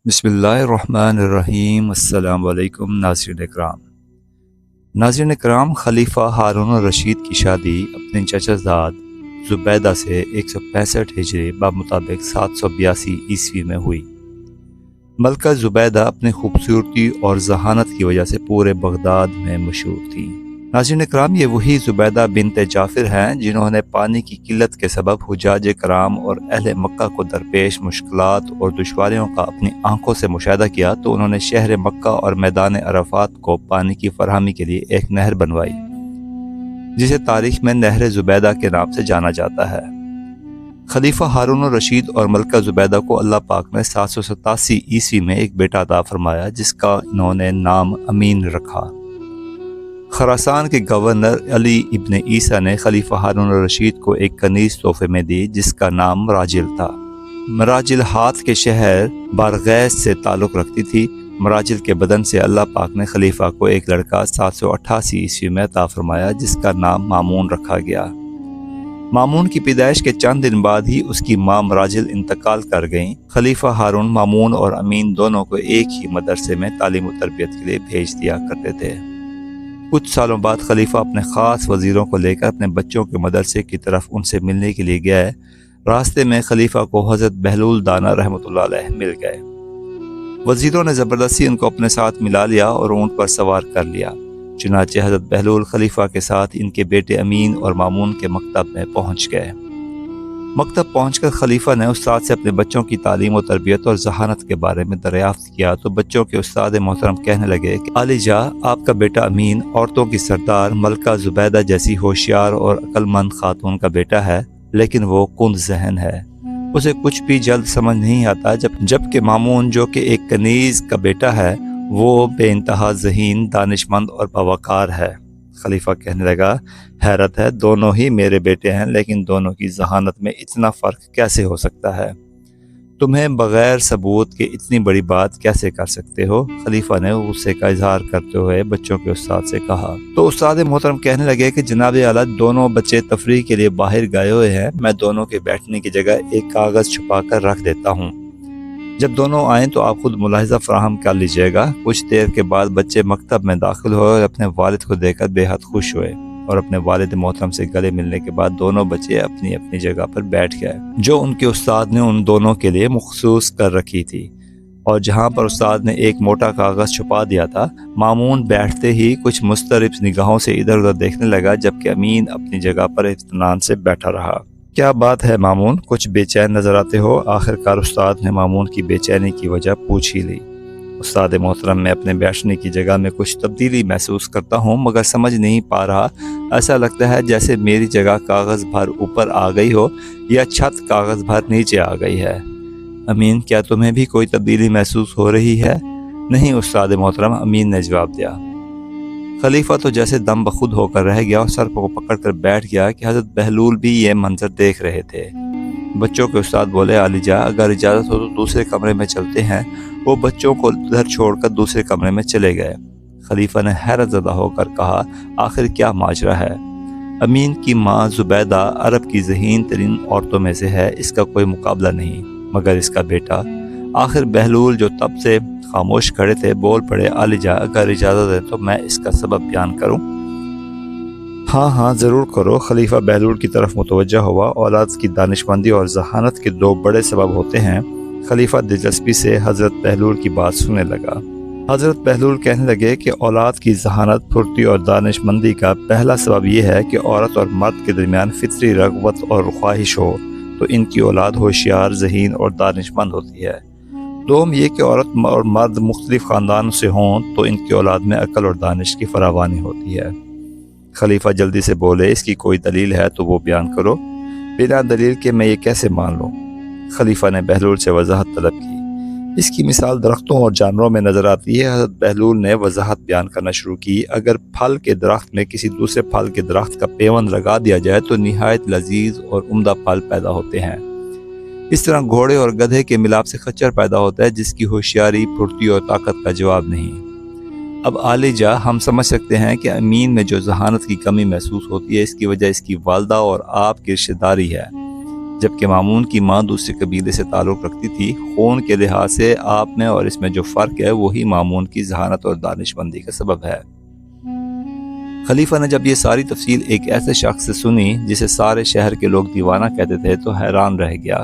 بسم اللہ الرحمن الرحیم۔ السلام علیکم ناظرین اکرام۔ خلیفہ ہارون الرشید کی شادی اپنے چچا زاد زبیدہ سے 165 ہجری بمطابق 782 عیسوی میں ہوئی۔ ملکہ زبیدہ اپنی خوبصورتی اور ذہانت کی وجہ سے پورے بغداد میں مشہور تھیں۔ ناظرین اکرام، یہ وہی زبیدہ بنت جعفر ہیں جنہوں نے پانی کی قلت کے سبب حجاج کرام اور اہل مکہ کو درپیش مشکلات اور دشواریوں کا اپنی آنکھوں سے مشاہدہ کیا تو انہوں نے شہر مکہ اور میدان عرفات کو پانی کی فراہمی کے لیے ایک نہر بنوائی، جسے تاریخ میں نہر زبیدہ کے نام سے جانا جاتا ہے۔ خلیفہ ہارون الرشید اور ملکہ زبیدہ کو اللہ پاک نے 787 عیسوی میں ایک بیٹا عطا فرمایا، جس کا انہوں نے نام امین رکھا۔ خراسان کے گورنر علی ابن عیسیٰ نے خلیفہ ہارون الرشید کو ایک کنیز تحفے میں دی، جس کا نام مراجل تھا۔ مراجل ہاتھ کے شہر بارغیس سے تعلق رکھتی تھی۔ مراجل کے بدن سے اللہ پاک نے خلیفہ کو ایک لڑکا 788 عیسوی میں عطا فرمایا، جس کا نام مامون رکھا گیا۔ مامون کی پیدائش کے چند دن بعد ہی اس کی ماں مراجل انتقال کر گئیں۔ خلیفہ ہارون مامون اور امین دونوں کو ایک ہی مدرسے میں تعلیم و تربیت کے لیے بھیج دیا کرتے تھے۔ کچھ سالوں بعد خلیفہ اپنے خاص وزیروں کو لے کر اپنے بچوں کے مدرسے کی طرف ان سے ملنے کے لیے گئے۔ راستے میں خلیفہ کو حضرت بہلول دانا رحمۃ اللہ علیہ مل گئے۔ وزیروں نے زبردستی ان کو اپنے ساتھ ملا لیا اور اونٹ پر سوار کر لیا۔ چنانچہ حضرت بہلول خلیفہ کے ساتھ ان کے بیٹے امین اور مامون کے مکتب میں پہنچ گئے۔ مکتب پہنچ کر خلیفہ نے استاد سے اپنے بچوں کی تعلیم و تربیت اور ذہانت کے بارے میں دریافت کیا تو بچوں کے استاد محترم کہنے لگے کہ علی جا، آپ کا بیٹا امین عورتوں کی سردار ملکہ زبیدہ جیسی ہوشیار اور عقل مند خاتون کا بیٹا ہے، لیکن وہ کند ذہن ہے، اسے کچھ بھی جلد سمجھ نہیں آتا، جبکہ مامون جو کہ ایک کنیز کا بیٹا ہے وہ بے انتہا ذہین، دانش مند اور باوقار ہے۔ خلیفہ کہنے لگا، حیرت ہے، دونوں ہی میرے بیٹے ہیں، لیکن دونوں کی ذہانت میں اتنا فرق کیسے ہو سکتا ہے؟ تمہیں بغیر ثبوت کے اتنی بڑی بات کیسے کر سکتے ہو؟ خلیفہ نے غصے کا اظہار کرتے ہوئے بچوں کے استاد سے کہا تو استاد محترم کہنے لگے کہ جناب اعلیٰ، دونوں بچے تفریح کے لیے باہر گئے ہوئے ہیں، میں دونوں کے بیٹھنے کی جگہ ایک کاغذ چھپا کر رکھ دیتا ہوں، جب دونوں آئیں تو آپ خود ملاحظہ فراہم کر لیجئے گا۔ کچھ دیر کے بعد بچے مکتب میں داخل ہوئے اور اپنے والد کو دیکھ کر بے حد خوش ہوئے، اور اپنے والد محترم سے گلے ملنے کے بعد دونوں بچے اپنی اپنی جگہ پر بیٹھ گئے، جو ان کے استاد نے ان دونوں کے لیے مخصوص کر رکھی تھی، اور جہاں پر استاد نے ایک موٹا کاغذ چھپا دیا تھا۔ مامون بیٹھتے ہی کچھ مضطرب نگاہوں سے ادھر ادھر دیکھنے لگا، جبکہ امین اپنی جگہ پر اطمینان سے بیٹھا رہا۔ کیا بات ہے مامون، کچھ بے چین نظر آتے ہو؟ آخرکار استاد نے مامون کی بے چینی کی وجہ پوچھ ہی لی۔ استاد محترم، میں اپنے بیٹھنے کی جگہ میں کچھ تبدیلی محسوس کرتا ہوں، مگر سمجھ نہیں پا رہا، ایسا لگتا ہے جیسے میری جگہ کاغذ بھر اوپر آ گئی ہو یا چھت کاغذ بھر نیچے آ گئی ہے۔ امین، کیا تمہیں بھی کوئی تبدیلی محسوس ہو رہی ہے؟ نہیں استاد محترم، امین نے جواب دیا۔ خلیفہ تو جیسے دم بخود ہو کر رہ گیا اور سر کو پکڑ کر بیٹھ گیا کہ حضرت بہلول بھی یہ منظر دیکھ رہے تھے۔ بچوں کے استاد بولے، علی جا، اگر اجازت ہو تو دوسرے کمرے میں چلتے ہیں۔ وہ بچوں کو ادھر چھوڑ کر دوسرے کمرے میں چلے گئے۔ خلیفہ نے حیرت زدہ ہو کر کہا، آخر کیا ماجرا ہے؟ امین کی ماں زبیدہ عرب کی ذہین ترین عورتوں میں سے ہے، اس کا کوئی مقابلہ نہیں، مگر اس کا بیٹا؟ آخر بہلول جو تب سے خاموش کھڑے تھے بول پڑے، علی جا، اگر اجازت ہے تو میں اس کا سبب بیان کروں؟ ہاں ضرور کرو۔ خلیفہ بہلول کی طرف متوجہ ہوا۔ اولاد کی دانش مندی اور ذہانت کے دو بڑے سبب ہوتے ہیں۔ خلیفہ دلچسپی سے حضرت بہلول کی بات سننے لگا۔ حضرت بہلول کہنے لگے کہ اولاد کی ذہانت، پھرتی اور دانش مندی کا پہلا سبب یہ ہے کہ عورت اور مرد کے درمیان فطری رغبت اور خواہش ہو تو ان کی اولاد ہوشیار، ذہین اور دانش مند ہوتی ہے۔ دوم یہ کہ عورت اور مرد مختلف خاندانوں سے ہوں تو ان کی اولاد میں عقل اور دانش کی فراوانی ہوتی ہے۔ خلیفہ جلدی سے بولے، اس کی کوئی دلیل ہے تو وہ بیان کرو۔ بنا دلیل کے میں یہ کیسے مان لوں؟ خلیفہ نے بہلول سے وضاحت طلب کی۔ اس کی مثال درختوں اور جانوروں میں نظر آتی ہے۔ حضرت بہلول نے وضاحت بیان کرنا شروع کی۔ اگر پھل کے درخت میں کسی دوسرے پھل کے درخت کا پیوند لگا دیا جائے تو نہایت لذیذ اور عمدہ پھل پیدا ہوتے ہیں۔ اس طرح گھوڑے اور گدھے کے ملاپ سے خچر پیدا ہوتا ہے، جس کی ہوشیاری، پھرتی اور طاقت کا جواب نہیں۔ اب علی جا، ہم سمجھ سکتے ہیں کہ امین میں جو ذہانت کی کمی محسوس ہوتی ہے، اس کی وجہ اس کی والدہ اور آپ کی رشتہ داری ہے۔ جبکہ مامون کی ماں دوسرے قبیلے سے تعلق رکھتی تھی۔ خون کے لحاظ سے آپ میں اور اس میں جو فرق ہے وہی مامون کی ذہانت اور دانش مندی کا سبب ہے۔ خلیفہ نے جب یہ ساری تفصیل ایک ایسے شخص سے سنی جسے سارے شہر کے لوگ دیوانہ کہتے تھے تو حیران رہ گیا۔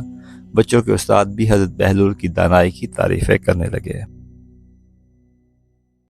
بچوں کے استاد بھی حضرت بہلول کی دانائی کی تعریفیں کرنے لگے۔